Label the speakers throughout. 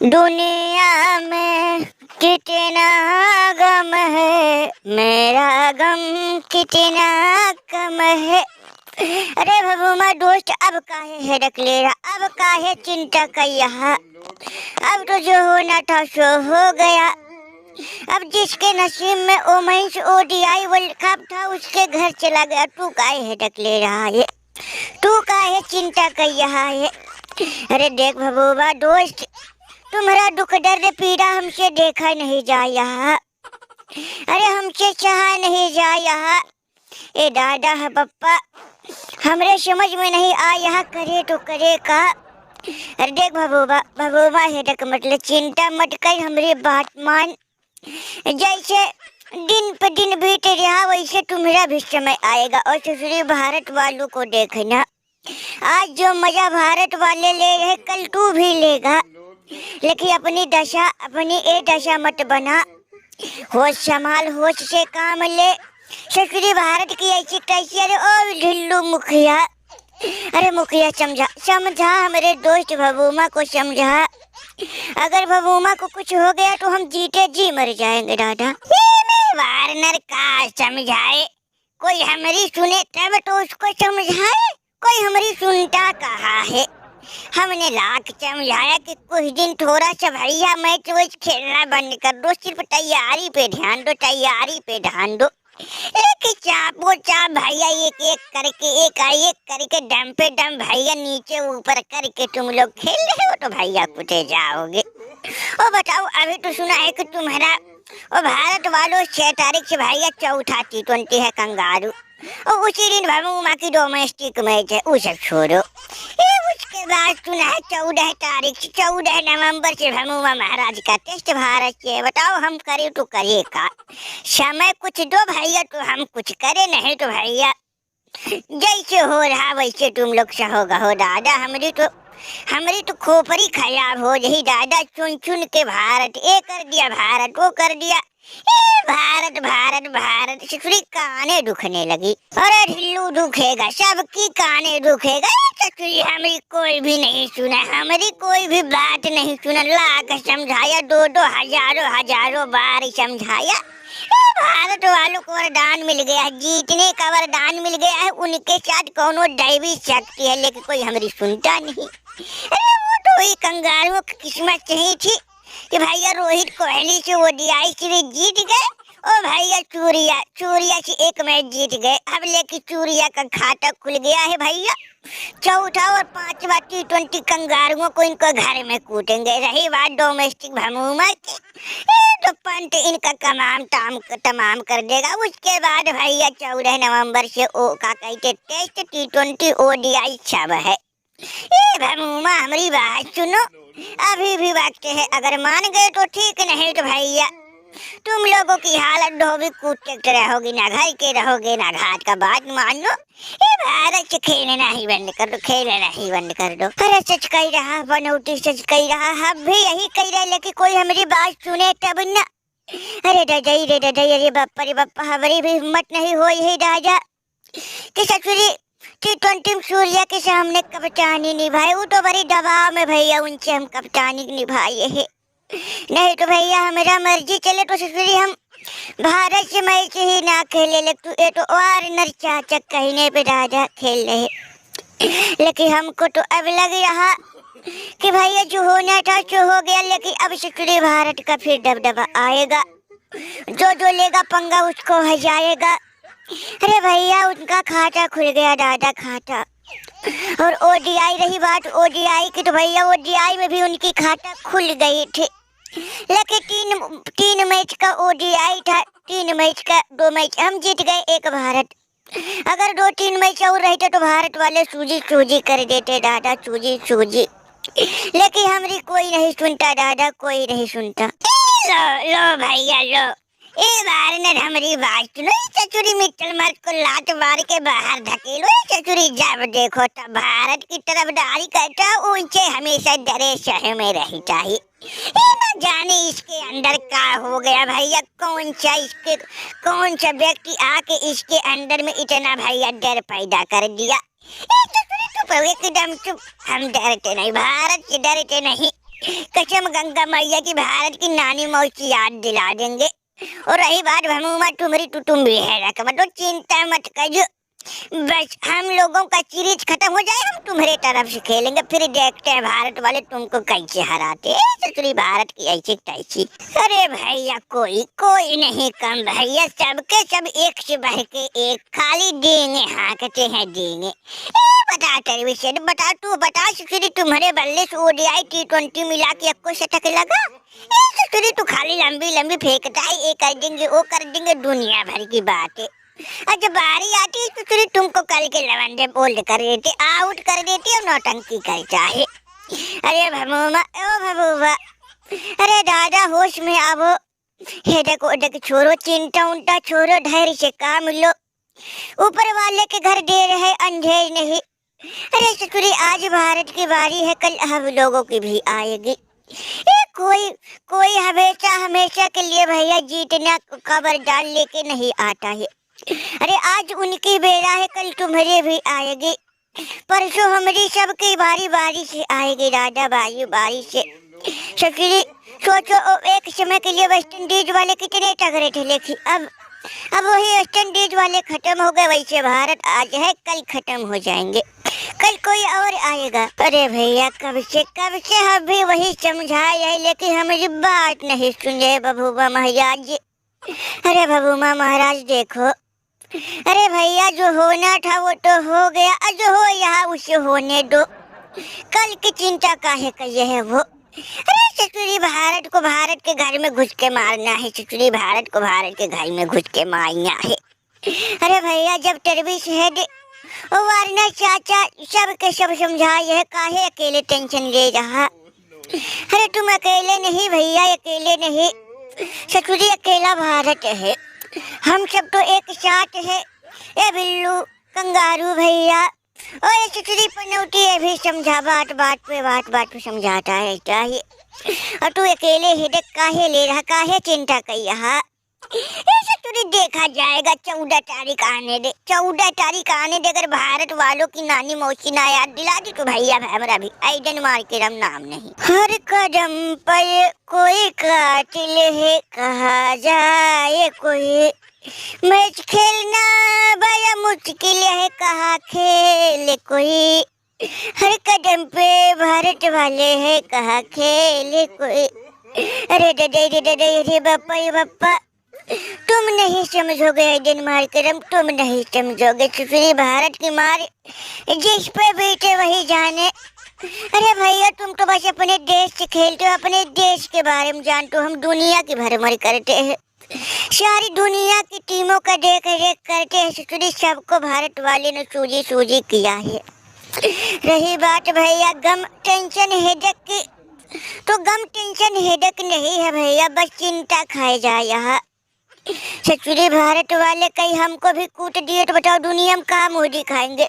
Speaker 1: दुनिया में कितना गम है, मेरा गम कितना कम है। अरे भगुमा दोस्त, अब काहे हेडक ले रहा, अब काहे चिंता कर यहाँ। अब तो जो होना था सो हो गया। अब जिसके नसीब में ओमेंस ओडीआई वर्ल्ड कप था उसके घर चला गया। तू काहे हेडक ले रहा है, तू काहे चिंता कर यहाँ है। अरे देख भगुमा दोस्त, तुम्हारा दुख दर्द पीड़ा हमसे देखा नहीं जा यहाँ, अरे हमसे चाहा नहीं जा यहाँ। ए दादा है पप्पा, हमरे समझ में नहीं आ यहाँ करे तो करे का। अरे देख भगोबा हेडक मतलब चिंता मत कर, हमारी बात मान। जैसे दिन पे दिन बीत रहा वैसे तुम्हारा भी समय आएगा। और ससुरी भारत वालों को देखना, आज जो मजा भारत वाले ले रहे कल तू भी लेगा। लेकिन अपनी दशा मत बना, होश संभाल, होश से काम ले। ससुरी भारत की ऐसी कैसी। अरे ओ ढिल्लू मुखिया, अरे मुखिया समझा हमारे दोस्त भगुमा को समझा। अगर भगुमा को कुछ हो गया तो हम जीते जी मर जाएंगे दादा। वार्नर का समझाए, कोई हमारी सुने तब तो उसको समझाए, कोई हमारी सुनता कहाँ है। हमने लाख समझाया कि कुछ दिन थोड़ा सा भैया मैच वैच खेलना बंद कर दो, सिर्फ तैयारी पे ध्यान दो, तैयारी पे ध्यान दो। लेकिन चापो चाप भैया एक करके डम पे डम भैया नीचे ऊपर करके तुम लोग खेल रहे हो तो भैया कुटे जाओगे। और बताओ, अभी तो सुना है कि तुम्हारा और भारत वालों 6 तारीख से भैया चौथा T20 है कंगारू, और उसी दिन भगुमा की डोमेस्टिक मैच है। उसे छोड़ो, उसके बाद सुना है 14 तारीख से 14 नवंबर से भगुमा महाराज का टेस्ट भारत से। बताओ हम करे तो करे का, समय कुछ दो भैया तो हम कुछ करे, नहीं तो भैया जैसे हो रहा वैसे तुम लोग सहोगा हो दादा। हमारी तो खोपड़ी खराब हो रही दादा, चुन चुन के भारत ये कर दिया, भारत वो कर दिया। भारत भारत भारत ससुरी काने दुखने लगी। अरे ढिल्लू दुखेगा, सबकी काने दुखेगा। ससुरी हमारी कोई भी नहीं सुना, हमारी कोई भी बात नहीं सुना। लाख समझाया, 2-2 हजारों बार समझाया। भारत वालों को वरदान मिल गया, जीतने का वरदान मिल गया है। उनके साथ कोनो दैवी शक्ति है, लेकिन कोई हमारी सुनता नहीं। अरे वो तो वही कंगारुओं की किस्मत सही थी कि भैया रोहित कोहली से ओडीआई सीरीज जीत गए, और भैया चूरिया से एक मैच जीत गए। अब लेकिन चूरिया का खाता खुल गया है भैया। चौथा और 5वां T20 कंगारुओं को इनको घर में कूटेंगे। रही बात डोमेस्टिक भगुमा की, तो पंत इनका तमाम कर देगा। उसके बाद भैया 14 नवंबर से का कहते टेस्ट T20 ओडीआई सब है। ये भगुमा हमारी बात सुनो, अभी भी वक्त है, अगर मान गए तो ठीक, नहीं तो भैया तुम लोगों की हालत धोबी कूट रहोगी, ना घर के रहोगे ना घाट का। बात मान लो, ये भारत से खेलना ही बंद कर दो, खेलना ही बंद कर दो। अरे सच कह रहा बनौटी, सच कह रहा, हम भी यही कह रहे, लेकिन कोई हमारी बात सुने तब ना। अरे दादाई अरे बाप्पा हमारी भी हिम्मत नहीं हो यही दादा कि ससुरी T20 सूर्या के सामने कप्तानी निभाए। वो तो बड़ी दबाव में भैया, उनसे हम कप्तानी निभाए है। नहीं तो भैया हमारा मर्जी चले तो ससुरी हम भारत से मैच ही ना खेले, लेकिन ये तो वार्नर चाचा कहने पे दादा खेल रहे। लेकिन हमको तो अब लग रहा कि भैया जो होना था जो हो गया, लेकिन अब ससुरी भारत का फिर दबदबा आएगा। जो लेगा पंगा उसको हजाएगा। अरे भैया उनका खाता खुल गया दादा, खाता। और ओडीआई रही बात ओडीआई की, तो भैया ओडीआई में भी उनकी खाता खुल गई थी। लेकिन तीन मैच का ओडीआई था, 3 मैच का 2 मैच हम जीत गए, 1 भारत। अगर 2-3 मैच और रहते तो भारत वाले सूजी कर देते दादा, सूजी। लेकिन हमारी कोई नहीं सुनता दादा, कोई नहीं सुनता। लो भैया लो, ए वार्नर हमारी बात सुनो। चचुरी मित्तल मर्द को लात मार के बाहर धकेलो। चचुरी जब देखो तब भारत की तरफदारी करता, ऊंचे हमेशा डरे शह में रहता है। ना जाने इसके अंदर क्या हो गया भैया, कौन सा व्यक्ति आके इसके अंदर में इतना भैया डर पैदा कर दिया। एकदम चुप, हम डरते नहीं, भारत से डरते नहीं। कसम गंगा मैया की भारत की नानी मौसी याद दिला देंगे। और रही बात भमूमा तुम्हारी तो तुम भी है रकम, तो चिंता मत कर, बस हम लोगों का सीरीज खत्म हो जाए हम तुम्हारे तरफ से खेलेंगे, फिर देखते हैं भारत वाले तुमको कैसे हराते हैं। ससुरी भारत की ऐसी तैसी। अरे भैया कोई कोई नहीं कम भैया, सबके सब एक से बढ़ के एक, खाली देंगे हाँकते हैं देंगे। बता टेलीविजन बता, तू बता ससुरी तुम्हारे बल्ले से ODI T20 मिला के आपको शतक लगा। ससुरी तू खाली लंबी लंबी फेंकता है, ये कर देंगे वो कर देंगे, दुनिया भर की बात है। जब बारी आती है तो तुमको कल के लवंडे बोल्ड कर देते, आउट कर देती और नौटंकी कर चाहे। अरे भमूमा ओ भमूमा, अरे दादा होश में आवो, हेडक ओडक छोड़ो, चिंता उंटा छोड़ो, धैर्य से काम लो, ऊपर वाले के घर देर है अंधेर नहीं। अरे ससुरी आज भारत की बारी है, कल हम लोगों की भी आएगी। कोई कोई हमेशा हमेशा के लिए भैया जीतना का वरदान लेके नहीं आता है। अरे आज उनकी बेरा है, कल तुम्हारे भी आएगी, परसों हमारी सबकी बारी बारी से आएगी दादा, बारी बारी से। ससुरी सोचो एक समय के लिए वेस्ट इंडीज वाले कितने तगड़े थे, लेकिन अब वही वेस्ट इंडीज वाले खत्म हो गए, वैसे भारत आज है कल खत्म हो जाएंगे, कल कोई और आएगा। अरे भैया कब से हम भी वही समझाए है, लेकिन हमारी बात नहीं सुने बबूमा महाराज। अरे बबूमा महाराज देखो, अरे भैया जो होना था वो तो हो गया, जो हो यहाँ उसे होने दो, कल की चिंता काहे कहिए है वो। अरे ससुरी भारत को भारत के घर में घुस के मारना है, ससुरी भारत को भारत के घर में घुस के मारना है। अरे भैया जब टेरविस है वारना चाचा सब के सब समझाए है, काहे अकेले टेंशन ले रहा। अरे तुम अकेले नहीं भैया, अकेले नहीं, ससुरी अकेला भारत है, हम सब तो एक साथ है। ए बिल्लू कंगारू भैया, ओ ये ससुरी पनौती है भी समझा, बात बात पे समझाता है चाहिए। और तू अकेले हिडक काहे ले रहा, काहे चिंता कर रहा। ऐसे तुझे देखा जाएगा, 14 तारीख आने दे, 14 तारीख आने दे। अगर भारत वालों की नानी मौसी ना याद दिला दी तो भैया हमारा भी ऐडन मार के रम नाम नहीं। हर कदम पर कोई कातिल है, कहा जाए कोई, मैच खेलना बड़ा मुश्किल है, कहा खेले कोई, हर कदम पे भारत वाले है, कहा खेले कोई। अरे दे बापा तुम नहीं समझोगे ऐडन मार करम, तुम नहीं समझोगे, ससुरी भारत की मार जिस पे बीते वही जाने। अरे भैया तुम तो बस अपने देश से खेलते हो, अपने देश के बारे में जानते हो, हम दुनिया की भरमर करते हैं, सारी दुनिया की टीमों का देख रेख करते हैं ससुरी, सबको भारत वाले ने सूजी किया है। रही बात भैया गम टेंशन हेडक की, तो गम टेंशन हेडक नहीं है भैया, बस चिंता खाए जा यहाँ। ससुरी भारत वाले कहीं हमको भी कूट दिए तो बताओ दुनिया में कहाँ मुँह दिखाएंगे।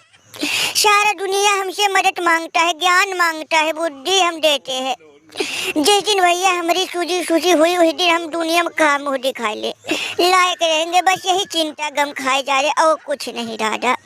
Speaker 1: सारा दुनिया हमसे मदद मांगता है, ज्ञान मांगता है, बुद्धि हम देते हैं। जिस दिन भैया हमारी सूजी हुई उस दिन हम दुनिया में कहाँ मुँह दिखाए ले लायक रहेंगे, बस यही चिंता गम खाए जा रहे और कुछ नहीं दादा।